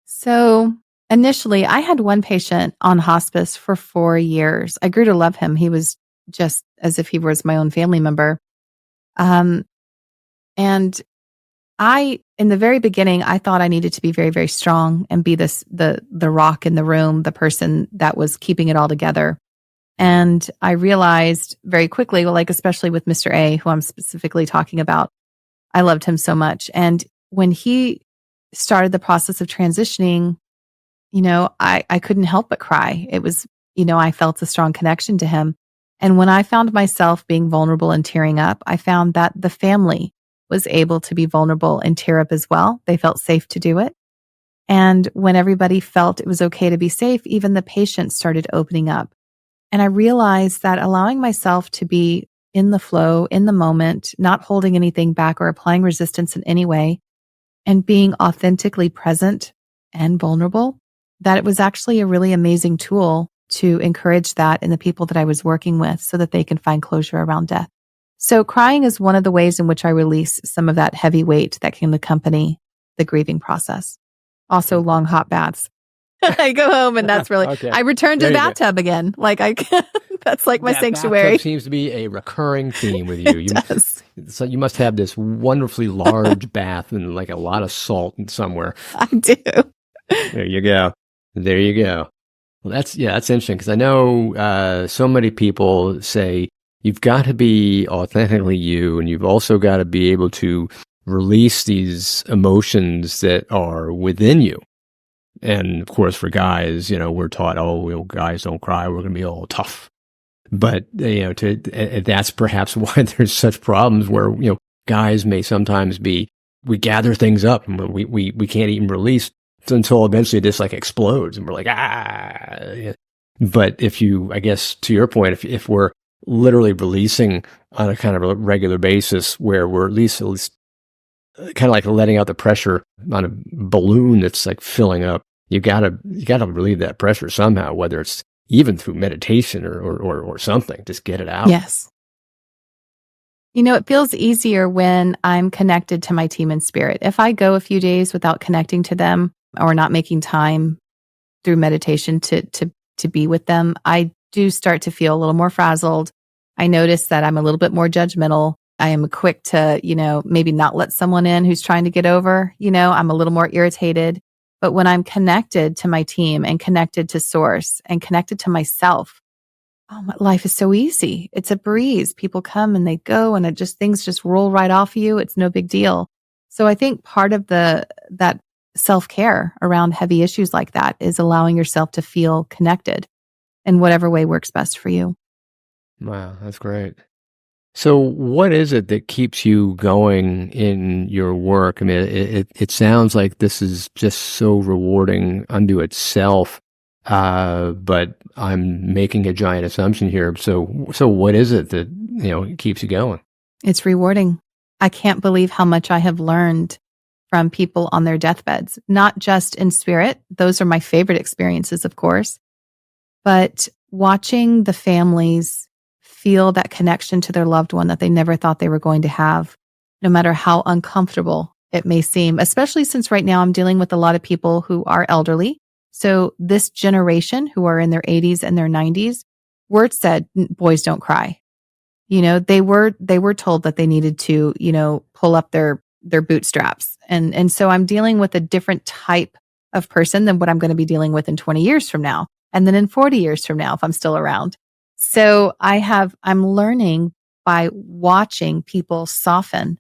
So initially, I had one patient on hospice for 4 years. I grew to love him. He was just as if he was my own family member. And in the very beginning, I thought I needed to be very, very strong and be the rock in the room, the person that was keeping it all together. And I realized very quickly, well, like especially with Mr. A, who I'm specifically talking about, I loved him so much. And when he started the process of transitioning, I couldn't help but cry. It was, I felt a strong connection to him. And when I found myself being vulnerable and tearing up, I found that the family was able to be vulnerable and tear up as well. They felt safe to do it. And when everybody felt it was okay to be safe, even the patients started opening up. And I realized that allowing myself to be in the flow, in the moment, not holding anything back or applying resistance in any way, and being authentically present and vulnerable, that it was actually a really amazing tool to encourage that in the people that I was working with so that they can find closure around death. So crying is one of the ways in which I release some of that heavy weight that can accompany the grieving process. Also, long hot baths. I go home and that's really, okay. I return to the bathtub again. That's like my sanctuary. Bathtub seems to be a recurring theme with you. It does. So you must have this wonderfully large bath and like a lot of salt somewhere. I do. There you go. Well, that's interesting, because I know so many people say you've got to be authentically you, and you've also got to be able to release these emotions that are within you. And of course, for guys, we're taught, guys don't cry, we're going to be all tough. But, that's perhaps why there's such problems where, guys may sometimes we gather things up and we can't even release until eventually this explodes and we're like, ah. But I guess to your point, if we're literally releasing on a kind of a regular basis, where we're at least kind of like letting out the pressure on a balloon that's filling up, you gotta relieve that pressure somehow, whether it's even through meditation or something. Just get it out. Yes. It feels easier when I'm connected to my team in spirit. If I go a few days without connecting to them or not making time through meditation to be with them, I do start to feel a little more frazzled. I notice that I'm a little bit more judgmental. I am quick to, maybe not let someone in who's trying to get over. I'm a little more irritated. But when I'm connected to my team and connected to source and connected to myself, my life is so easy. It's a breeze. People come and they go, and things just roll right off of you. It's no big deal. So I think part of that self-care around heavy issues like that is allowing yourself to feel connected in whatever way works best for you. Wow, that's great. So what is it that keeps you going in your work? I mean, it sounds like this is just so rewarding unto itself, but I'm making a giant assumption here. So what is it that, keeps you going? It's rewarding. I can't believe how much I have learned from people on their deathbeds, not just in spirit. Those are my favorite experiences, of course, but watching the families feel that connection to their loved one that they never thought they were going to have, no matter how uncomfortable it may seem, especially since right now I'm dealing with a lot of people who are elderly. So this generation who are in their 80s and their 90s, word said, boys don't cry. They were told that they needed to, pull up their bootstraps. And so I'm dealing with a different type of person than what I'm going to be dealing with in 20 years from now. And then in 40 years from now, if I'm still around. So I'm learning by watching people soften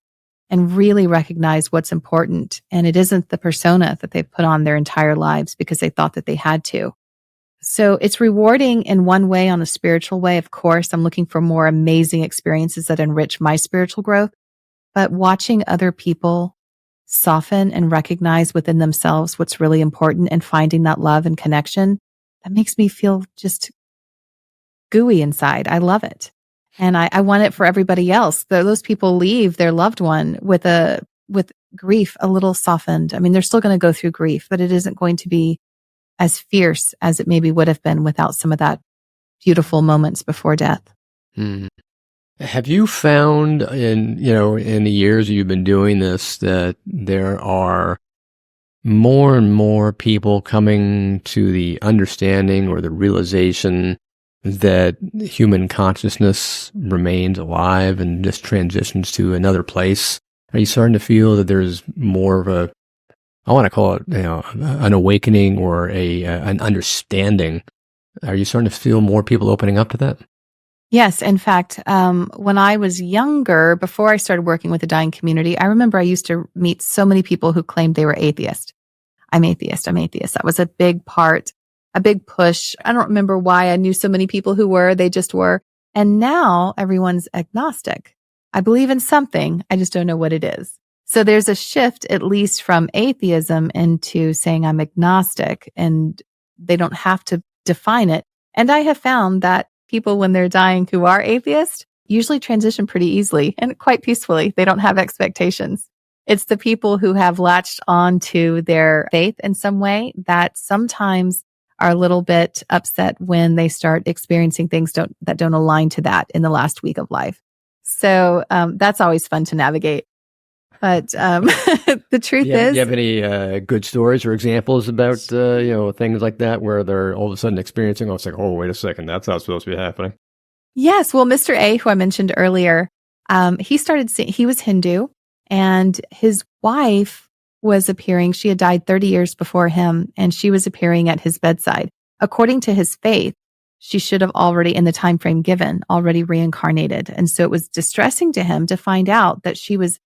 and really recognize what's important. And it isn't the persona that they put on their entire lives because they thought that they had to. So it's rewarding in one way, on a spiritual way. Of course, I'm looking for more amazing experiences that enrich my spiritual growth, but watching other people soften and recognize within themselves what's really important and finding that love and connection, that makes me feel just gooey inside. I love it. And I want it for everybody else. Those people leave their loved one with grief a little softened. I mean, they're still going to go through grief, but it isn't going to be as fierce as it maybe would have been without some of that beautiful moments before death. Hmm. Have you found in the years you've been doing this that there are more and more people coming to the understanding or the realization that human consciousness remains alive and just transitions to another place? Are you starting to feel that there's more of I want to call it, an awakening or an understanding? Are you starting to feel more people opening up to that? Yes. In fact, when I was younger, before I started working with the dying community, I remember I used to meet so many people who claimed they were atheist. I'm atheist. I'm atheist. That was a big push. I don't remember why I knew so many people who were, they just were. And now everyone's agnostic. I believe in something. I just don't know what it is. So there's a shift, at least from atheism into saying I'm agnostic, and they don't have to define it. And I have found that people, when they're dying who are atheists, usually transition pretty easily and quite peacefully. They don't have expectations. It's the people who have latched on to their faith in some way that sometimes are a little bit upset when they start experiencing things that don't align to that in the last week of life. So that's always fun to navigate. But the truth is... Do you have any good stories or examples about, things like that where they're all of a sudden experiencing, it's like, oh, wait a second, that's not supposed to be happening? Yes. Well, Mr. A, who I mentioned earlier, he started seeing, he was Hindu, and his wife was appearing. She had died 30 years before him, and she was appearing at his bedside. According to his faith, she should have already, in the time frame given, already reincarnated. And so it was distressing to him to find out that she was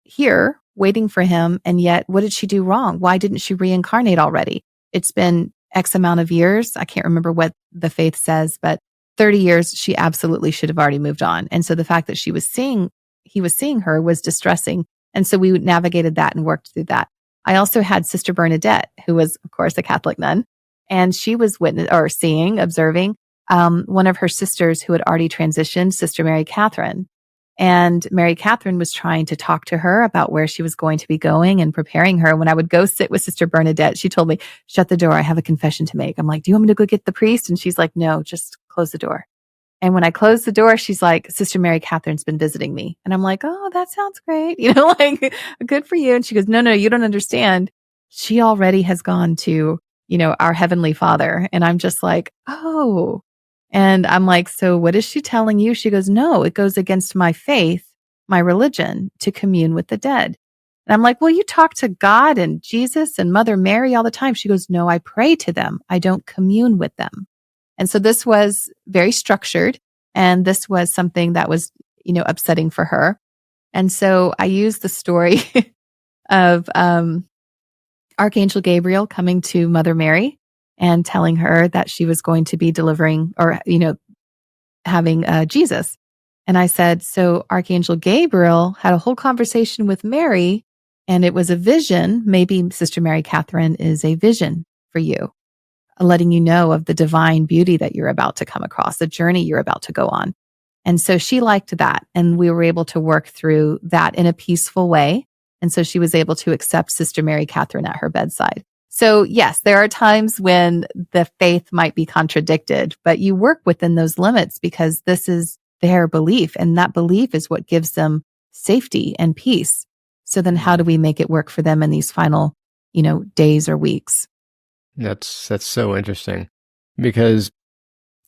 here waiting for him. And yet, what did she do wrong? Why didn't she reincarnate already? It's been X amount of years. I can't remember what the faith says, but 30 years, she absolutely should have already moved on. And so the fact that he was seeing her was distressing. And so we navigated that and worked through that. I also had Sister Bernadette, who was, of course, a Catholic nun, and she was observing one of her sisters who had already transitioned, Sister Mary Catherine. And Mary Catherine was trying to talk to her about where she was going to be going and preparing her. When I would go sit with Sister Bernadette, she told me, shut the door. I have a confession to make. I'm like, do you want me to go get the priest? And she's like, no, just close the door. And when I closed the door, she's like, Sister Mary Catherine's been visiting me. And I'm like, oh, that sounds great. Like, good for you. And she goes, no, you don't understand. She already has gone to, our Heavenly Father. And I'm just like, oh. And I'm like, so what is she telling you? She goes, no, it goes against my faith, my religion, to commune with the dead. And I'm like, well, you talk to God and Jesus and Mother Mary all the time. She goes, no, I pray to them. I don't commune with them. And so this was very structured. And this was something that was, upsetting for her. And so I used the story of Archangel Gabriel coming to Mother Mary and telling her that she was going to be delivering or, having Jesus. And I said, so Archangel Gabriel had a whole conversation with Mary, and it was a vision. Maybe Sister Mary Catherine is a vision for you, letting you know of the divine beauty that you're about to come across, the journey you're about to go on. And so she liked that. And we were able to work through that in a peaceful way. And so she was able to accept Sister Mary Catherine at her bedside. So yes, there are times when the faith might be contradicted, but you work within those limits because this is their belief. And that belief is what gives them safety and peace. So then how do we make it work for them in these final, days or weeks? That's so interesting, because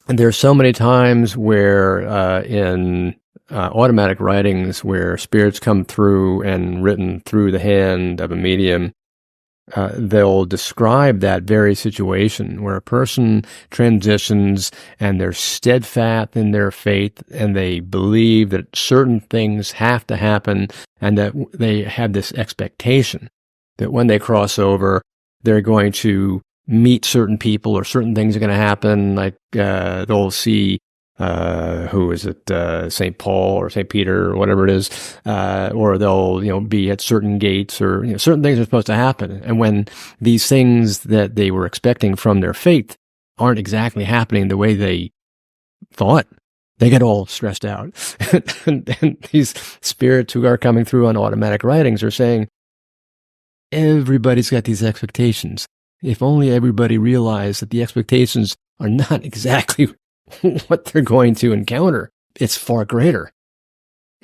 there's so many times where in automatic writings where spirits come through and written through the hand of a medium, they'll describe that very situation where a person transitions and they're steadfast in their faith and they believe that certain things have to happen, and that they have this expectation that when they cross over, they're going to meet certain people or certain things are going to happen. Like they'll see who is it, St. Paul or St. Peter or whatever it is, or they'll be at certain gates, or certain things are supposed to happen. And when these things that they were expecting from their faith aren't exactly happening the way they thought, they get all stressed out. and these spirits who are coming through on automatic writings are saying, everybody's got these expectations. If only everybody realized that the expectations are not exactly what they're going to encounter. It's far greater.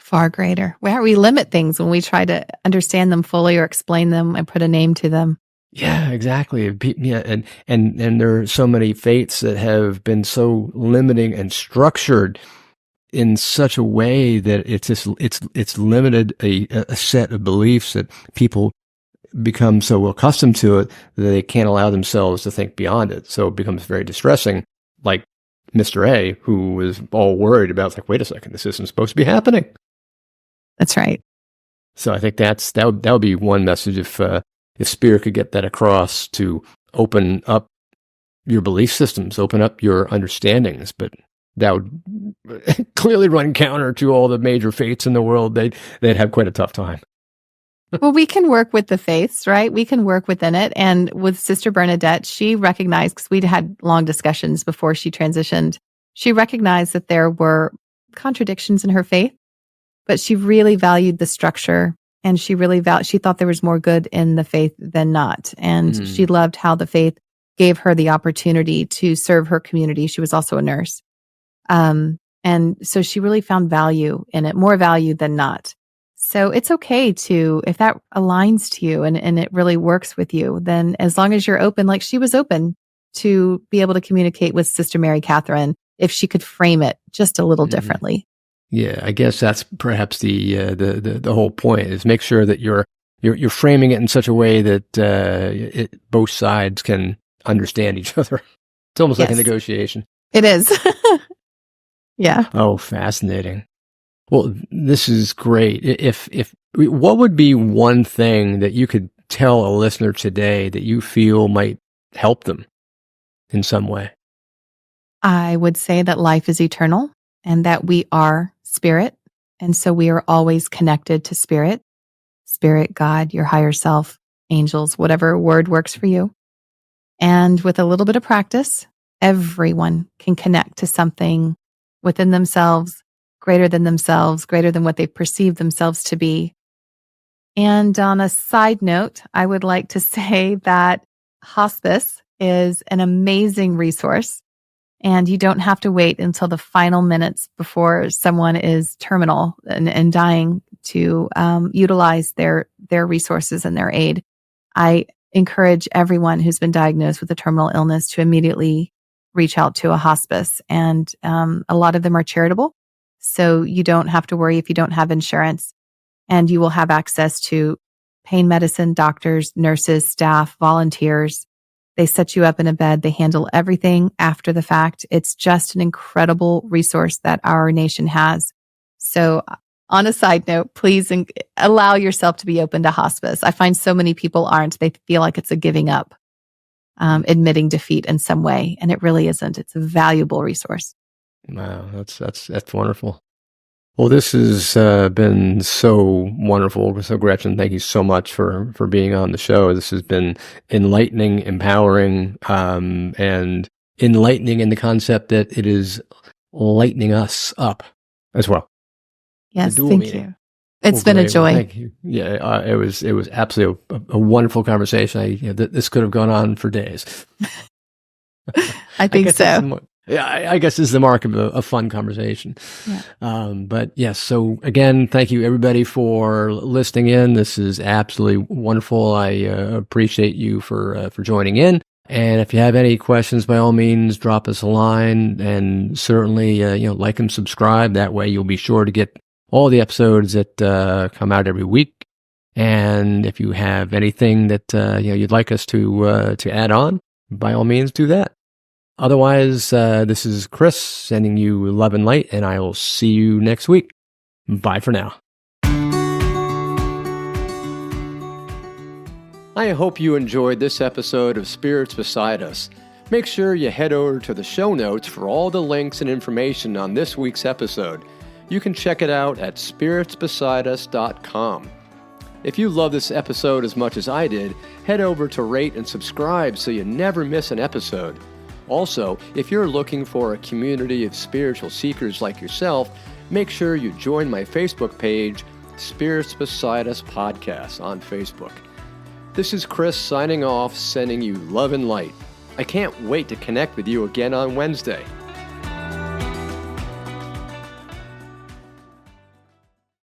Far greater. Where we limit things when we try to understand them fully or explain them and put a name to them. Yeah, exactly. Yeah, and there are so many faiths that have been so limiting and structured in such a way that it's limited a set of beliefs that people become so accustomed to it that they can't allow themselves to think beyond it. So it becomes very distressing. Like Mr. A, who was all worried about, like, wait a second, this isn't supposed to be happening. That's right. So I think that would be one message if Spirit could get that across, to open up your belief systems, open up your understandings. But that would clearly run counter to all the major faiths in the world. They'd have quite a tough time. Well, we can work with the faiths, right? We can work within it. And with Sister Bernadette, she recognized, because we'd had long discussions before she transitioned, she recognized that there were contradictions in her faith, but she really valued the structure, and she thought there was more good in the faith than not. And she loved how the faith gave her the opportunity to serve her community. She was also a nurse. And so she really found value in it, more value than not. So it's okay if that aligns to you and it really works with you, then as long as you're open, like she was open to be able to communicate with Sister Mary Catherine, if she could frame it just a little differently. Yeah, I guess that's perhaps the whole point, is make sure that you're framing it in such a way that both sides can understand each other. It's almost like a negotiation. It is. Yeah. Oh, fascinating. Well, this is great. If what would be one thing that you could tell a listener today that you feel might help them in some way? I would say that life is eternal and that we are spirit. And so we are always connected to spirit, God, your higher self, angels, whatever word works for you. And with a little bit of practice, everyone can connect to something within themselves, greater than what they perceive themselves to be. And on a side note, I would like to say that hospice is an amazing resource, and you don't have to wait until the final minutes before someone is terminal and dying to utilize their resources and their aid. I encourage everyone who's been diagnosed with a terminal illness to immediately reach out to a hospice, and a lot of them are charitable. So you don't have to worry if you don't have insurance, and you will have access to pain medicine, doctors, nurses, staff, volunteers. They set you up in a bed. They handle everything after the fact. It's just an incredible resource that our nation has. So on a side note, please allow yourself to be open to hospice. I find so many people aren't. They feel like it's a giving up, admitting defeat in some way. And it really isn't. It's a valuable resource. Wow, that's wonderful. Well, this has been so wonderful. So, Gretchen, thank you so much for being on the show. This has been enlightening, empowering, and enlightening in the concept that it is lightening us up as well. Yes, thank you. It's been a joy. Thank you. Yeah, it was absolutely a wonderful conversation. This could have gone on for days. I think so. Yeah, I guess this is the mark of a fun conversation. Yeah. But yes, so again, thank you everybody for listening in. This is absolutely wonderful. I appreciate you for joining in. And if you have any questions, by all means, drop us a line, and certainly, like and subscribe. That way you'll be sure to get all the episodes that come out every week. And if you have anything that you'd like us to add on, by all means, do that. Otherwise, this is Chris sending you love and light, and I will see you next week. Bye for now. I hope you enjoyed this episode of Spirits Beside Us. Make sure you head over to the show notes for all the links and information on this week's episode. You can check it out at spiritsbesideus.com. If you love this episode as much as I did, head over to rate and subscribe so you never miss an episode. Also, if you're looking for a community of spiritual seekers like yourself, make sure you join my Facebook page, Spirits Beside Us Podcast on Facebook. This is Chris signing off, sending you love and light. I can't wait to connect with you again on Wednesday.